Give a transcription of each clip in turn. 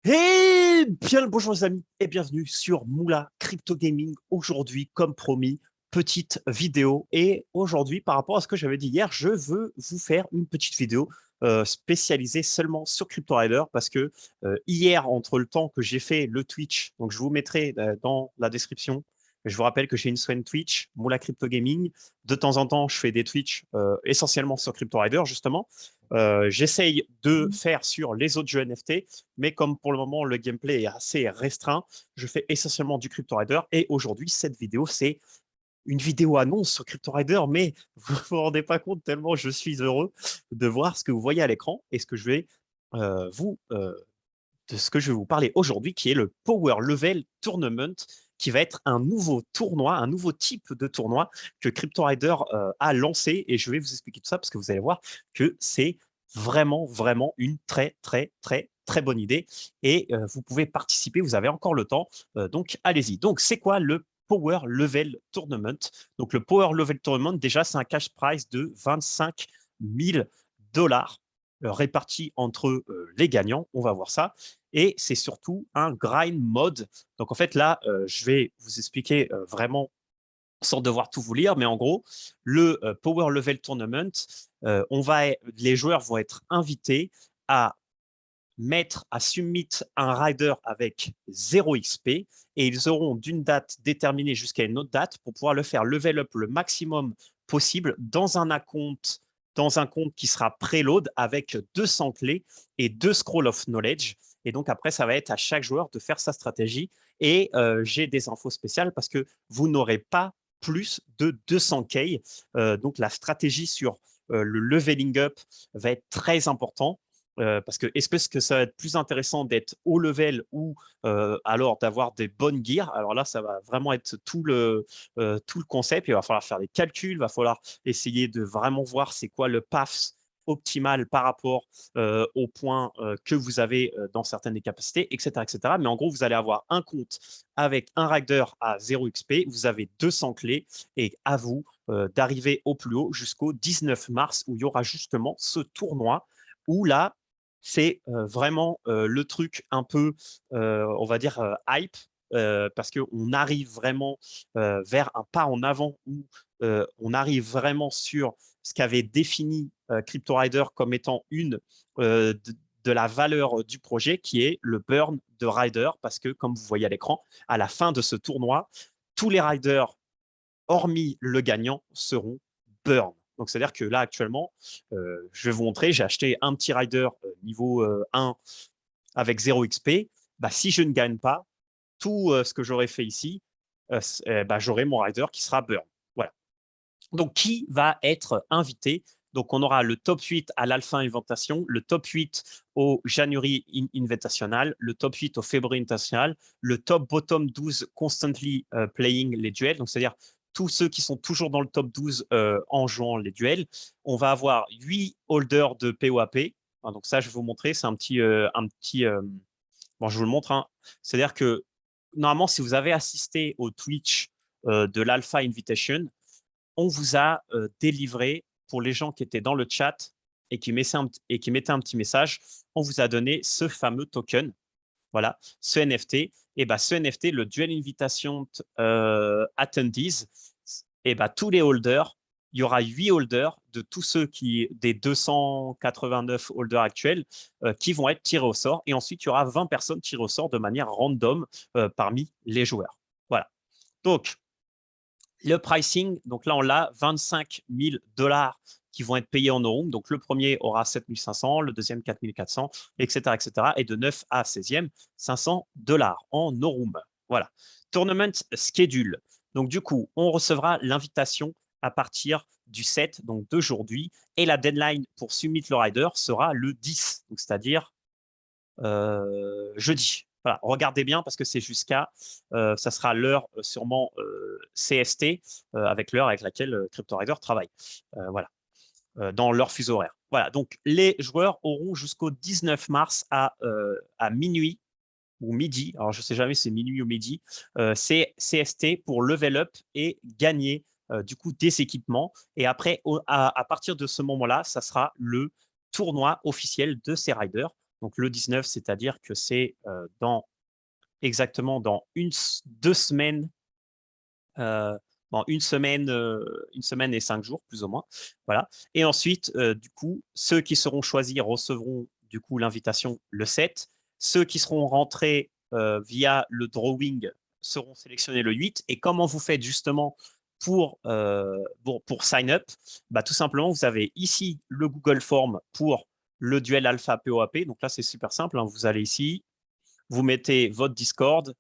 Et bien le bonjour les amis et bienvenue sur Moula Crypto Gaming. Aujourd'hui, comme promis, petite vidéo. Et aujourd'hui, par rapport à ce que j'avais dit hier, je veux vous faire une petite vidéo spécialisée seulement sur Crypto Rider parce que hier, entre le temps que j'ai fait le Twitch, donc je vous mettrai dans la description. Je vous rappelle que j'ai une chaîne Twitch, Moula Crypto Gaming. De temps en temps, je fais des Twitch essentiellement sur Crypto Rider, justement. J'essaye de faire sur les autres jeux NFT, mais comme pour le moment, le gameplay est assez restreint, je fais essentiellement du Crypto Rider. Et aujourd'hui, cette vidéo, c'est une vidéo annonce sur Crypto Rider, mais vous ne vous rendez pas compte tellement je suis heureux de voir ce que vous voyez à l'écran et ce que je vais vous de ce que je vais vous parler aujourd'hui, qui est le Power Level Tournament, qui va être un nouveau tournoi, un nouveau type de tournoi que Crypto Rider a lancé. Et je vais vous expliquer tout ça parce que vous allez voir que c'est vraiment, vraiment une très, très, très, très bonne idée. Et vous pouvez participer, vous avez encore le temps. Donc, allez-y. Donc, c'est quoi le Power Level Tournament? Donc, le Power Level Tournament, déjà, c'est un cash prize de 25 000 dollars répartis entre les gagnants. On va voir ça. Et c'est surtout un grind mode. Donc en fait là, je vais vous expliquer vraiment sans devoir tout vous lire, mais en gros, le Power Level Tournament, les joueurs vont être invités à à submit un rider avec 0 XP et ils auront d'une date déterminée jusqu'à une autre date pour pouvoir le faire level up le maximum possible dans un compte qui sera preload avec 200 clés et 2 scrolls of knowledge. Et donc après, ça va être à chaque joueur de faire sa stratégie. Et j'ai des infos spéciales parce que vous n'aurez pas plus de 200 K. Donc la stratégie sur le leveling up va être très important. Parce que est-ce que ça va être plus intéressant d'être haut level ou alors d'avoir des bonnes gears? Alors là, ça va vraiment être tout le concept. Il va falloir faire des calculs, il va falloir essayer de vraiment voir c'est quoi le path optimal par rapport aux points que vous avez dans certaines des capacités, etc., etc. Mais en gros, vous allez avoir un compte avec un rider à 0 XP, vous avez 200 clés et à vous d'arriver au plus haut jusqu'au 19 mars où il y aura justement ce tournoi où là, c'est vraiment le truc un peu, on va dire, hype, parce qu'on arrive vraiment vers un pas en avant où on arrive vraiment sur ce qu'avait défini Crypto Rider comme étant une de la valeur du projet, qui est le burn de rider, parce que, comme vous voyez à l'écran, à la fin de ce tournoi, tous les riders, hormis le gagnant, seront burn. Donc, c'est-à-dire que là, actuellement, je vais vous montrer, j'ai acheté un petit rider niveau 1 avec 0 XP. Bah, si je ne gagne pas, tout ce que j'aurais fait ici, bah, j'aurai mon rider qui sera burn. Voilà. Donc, qui va être invité? Donc, on aura le top 8 à l'Alpha Invitation, le top 8 au January Invitational, le top 8 au February Invitational, le top bottom 12 constantly playing les duels. Donc, c'est-à-dire tous ceux qui sont toujours dans le top 12 en jouant les duels. On va avoir 8 holders de POAP. Donc, ça, je vais vous montrer. C'est bon, je vous le montre. Hein. C'est-à-dire que normalement, si vous avez assisté au Twitch de l'Alpha Invitation, on vous a délivré, pour les gens qui étaient dans le chat et qui mettaient un petit message, on vous a donné ce fameux token, voilà, ce NFT. Et bah, ce NFT, le Dual Invitation Attendees, et bah, tous les holders, il y aura 8 holders de tous ceux des 289 holders actuels qui vont être tirés au sort. Et ensuite, il y aura 20 personnes tirées au sort de manière random parmi les joueurs. Voilà. Donc, le pricing, donc là, on l'a 25 000 dollars qui vont être payés en Norum. Donc, le premier aura 7 500, le deuxième 4 400, etc., etc. Et de 9 à 16e, 500 dollars en Norum. Voilà. Tournament schedule. Donc, du coup, on recevra l'invitation à partir du 7, donc d'aujourd'hui. Et la deadline pour Submit le Rider sera le 10, c'est-à-dire jeudi. Voilà, regardez bien parce que c'est ça sera l'heure sûrement CST avec l'heure avec laquelle Crypto Rider travaille. Voilà, dans leur fuseau horaire. Voilà, donc les joueurs auront jusqu'au 19 mars à minuit ou midi. Alors je ne sais jamais si c'est minuit ou midi. C'est CST pour level up et gagner du coup des équipements. Et après, à partir de ce moment-là, ça sera le tournoi officiel de ces riders. Donc, le 19, c'est-à-dire que c'est exactement dans 2 semaines, bon, une semaine et 5 jours, plus ou moins. Voilà. Et ensuite, du coup, ceux qui seront choisis recevront du coup l'invitation le 7. Ceux qui seront rentrés via le drawing seront sélectionnés le 8. Et comment vous faites justement pour sign up? Bah, tout simplement, vous avez ici le Google Form pour le duel alpha POAP. Donc là, c'est super simple, hein. Vous allez ici, vous mettez votre Discord,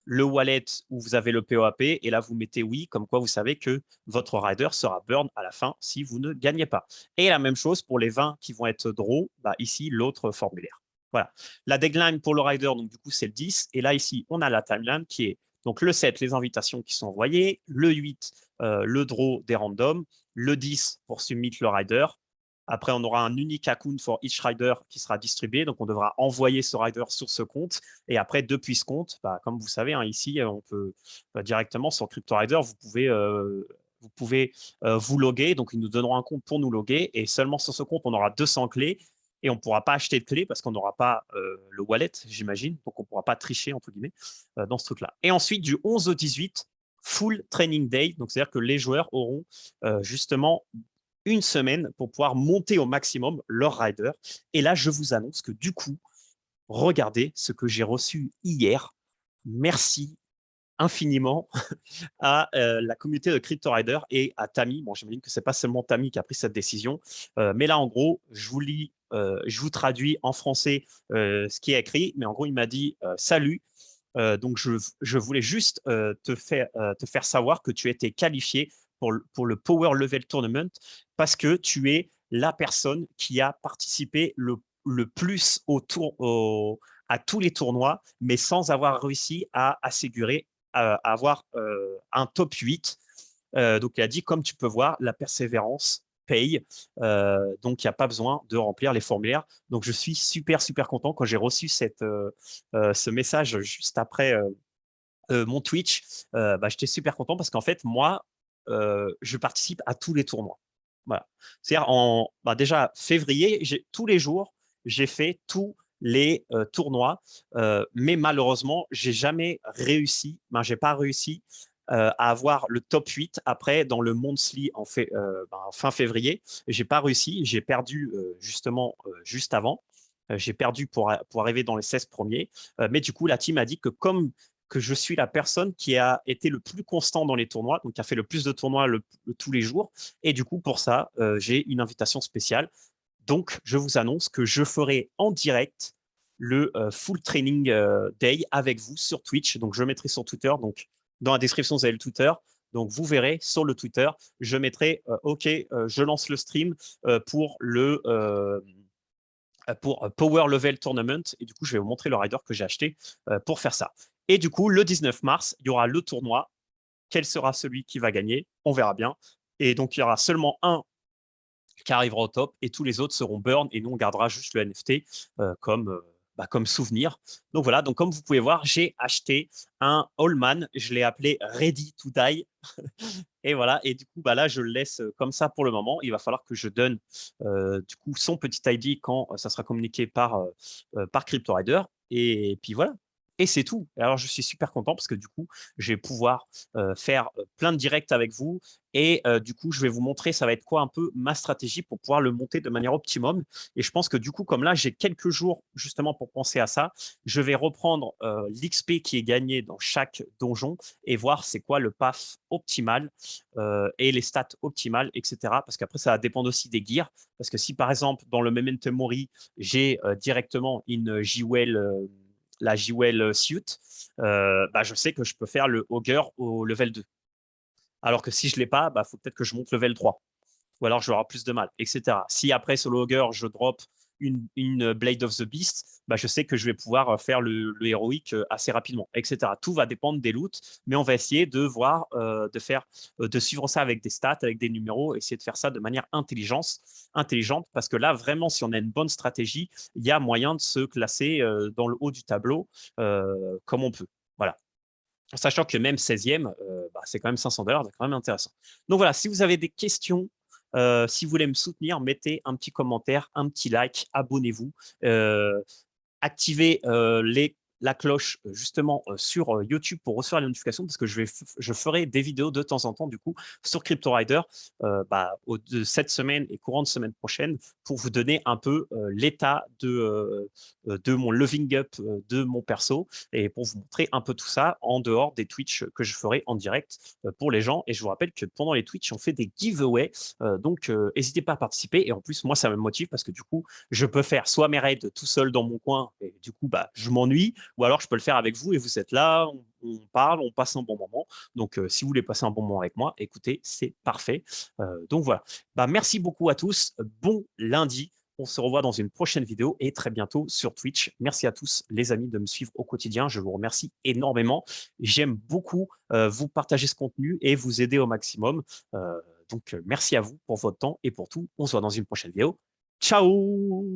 le wallet où vous avez le POAP, et là, vous mettez oui, comme quoi vous savez que votre rider sera burn à la fin si vous ne gagnez pas. Et la même chose pour les 20 qui vont être draw, bah, ici, l'autre formulaire. Voilà. La deadline pour le rider, donc du coup, c'est le 10. Et là, ici, on a la timeline qui est donc le 7, les invitations qui sont envoyées, le 8, le draw des randoms, le 10 pour submit le rider. Après, on aura un unique account for each rider qui sera distribué. Donc, on devra envoyer ce rider sur ce compte. Et après, depuis ce compte, bah, comme vous savez, hein, ici, on peut directement sur CryptoRider, vous pouvez vous loguer. Donc, ils nous donneront un compte pour nous loguer. Et seulement sur ce compte, on aura 200 clés. Et on ne pourra pas acheter de clés parce qu'on n'aura pas le wallet, j'imagine. Donc, on ne pourra pas tricher, entre guillemets, dans ce truc-là. Et ensuite, du 11 au 18, full training day. Donc, c'est-à-dire que les joueurs auront justement une semaine pour pouvoir monter au maximum leur rider. Et là, je vous annonce que du coup, regardez ce que j'ai reçu hier. Merci infiniment à la communauté de CryptoRider et à Tammy. Bon, j'imagine que ce n'est pas seulement Tammy qui a pris cette décision, mais là, en gros, je vous lis, je vous traduis en français ce qui est écrit, mais en gros, il m'a dit salut. Donc, je voulais juste te faire savoir que tu étais qualifié pour le Power Level Tournament parce que tu es la personne qui a participé le plus à tous les tournois, mais sans avoir réussi à assurer à avoir un top 8. Donc, il a dit, comme tu peux voir, la persévérance paye. Donc, il n'y a pas besoin de remplir les formulaires. Donc, je suis super, super content quand j'ai reçu ce message juste après mon Twitch. Bah, j'étais super content parce qu'en fait, moi, je participe à tous les tournois. Voilà. C'est-à-dire, déjà, février, tous les jours, j'ai fait tous les tournois, mais malheureusement, j'ai jamais réussi, j'ai pas réussi à avoir le top 8 après dans le monthly en fin février. J'ai pas réussi, j'ai perdu justement juste avant. J'ai perdu pour arriver dans les 16 premiers. Mais du coup, la team a dit que comme que je suis la personne qui a été le plus constant dans les tournois, donc qui a fait le plus de tournois tous les jours. Et du coup, pour ça, j'ai une invitation spéciale. Donc, je vous annonce que je ferai en direct le full training day avec vous sur Twitch. Donc, je mettrai sur Twitter. Donc, dans la description, vous avez le Twitter. Donc, vous verrez sur le Twitter, je mettrai OK, je lance le stream pour le pour Power Level Tournament. Et du coup, je vais vous montrer le rider que j'ai acheté pour faire ça. Et du coup, le 19 mars, il y aura le tournoi. Quel sera celui qui va gagner? On verra bien. Et donc, il y aura seulement un qui arrivera au top et tous les autres seront burn et nous, on gardera juste le NFT comme souvenir. Donc voilà, donc comme vous pouvez voir, j'ai acheté un Allman. Je l'ai appelé Ready to Die. Et voilà, et du coup, bah là, je le laisse comme ça pour le moment. Il va falloir que je donne du coup son petit ID quand ça sera communiqué par CryptoRider. Et puis voilà. Et c'est tout. Et alors, je suis super content parce que du coup, je vais pouvoir faire plein de directs avec vous. Et du coup, je vais vous montrer, ça va être quoi un peu ma stratégie pour pouvoir le monter de manière optimum. Et je pense que du coup, comme là, j'ai quelques jours justement pour penser à ça, je vais reprendre l'XP qui est gagné dans chaque donjon et voir c'est quoi le path optimal et les stats optimales, etc. Parce qu'après, ça va dépendre aussi des gears. Parce que si par exemple, dans le Memento Mori, j'ai directement une JWell, la JWell suit, bah, je sais que je peux faire le Augur au level 2. Alors que si je ne l'ai pas, bah, faut peut-être que je monte level 3. Ou alors je vais avoir plus de mal, etc. Si après sur le Augur, je drop une Blade of the Beast, bah, je sais que je vais pouvoir faire le héroïque assez rapidement, etc. Tout va dépendre des loots, mais on va essayer de voir, de suivre ça avec des stats, avec des numéros, essayer de faire ça de manière intelligente, parce que là, vraiment, si on a une bonne stratégie, il y a moyen de se classer dans le haut du tableau comme on peut. Voilà. Sachant que même 16e, bah, c'est quand même 500 $, c'est quand même intéressant. Donc voilà, si vous avez des questions, si vous voulez me soutenir, mettez un petit commentaire, un petit like, abonnez-vous. activer la cloche justement sur YouTube pour recevoir les notifications parce que je ferai des vidéos de temps en temps du coup sur CryptoRider de cette semaine et courant de semaine prochaine pour vous donner un peu l'état de mon leveling up de mon perso et pour vous montrer un peu tout ça en dehors des Twitch que je ferai en direct pour les gens. Et je vous rappelle que pendant les Twitch, on fait des giveaways. Donc, n'hésitez pas à participer. Et en plus, moi, ça me motive parce que du coup, je peux faire soit mes raids tout seul dans mon coin et du coup, je m'ennuie, ou alors je peux le faire avec vous et vous êtes là, on parle, on passe un bon moment. Donc, si vous voulez passer un bon moment avec moi, écoutez, c'est parfait. Donc voilà. Merci beaucoup à tous. Bon lundi. On se revoit dans une prochaine vidéo et très bientôt sur Twitch. Merci à tous les amis de me suivre au quotidien. Je vous remercie énormément. J'aime beaucoup vous partager ce contenu et vous aider au maximum. Donc, merci à vous pour votre temps et pour tout. On se voit dans une prochaine vidéo. Ciao!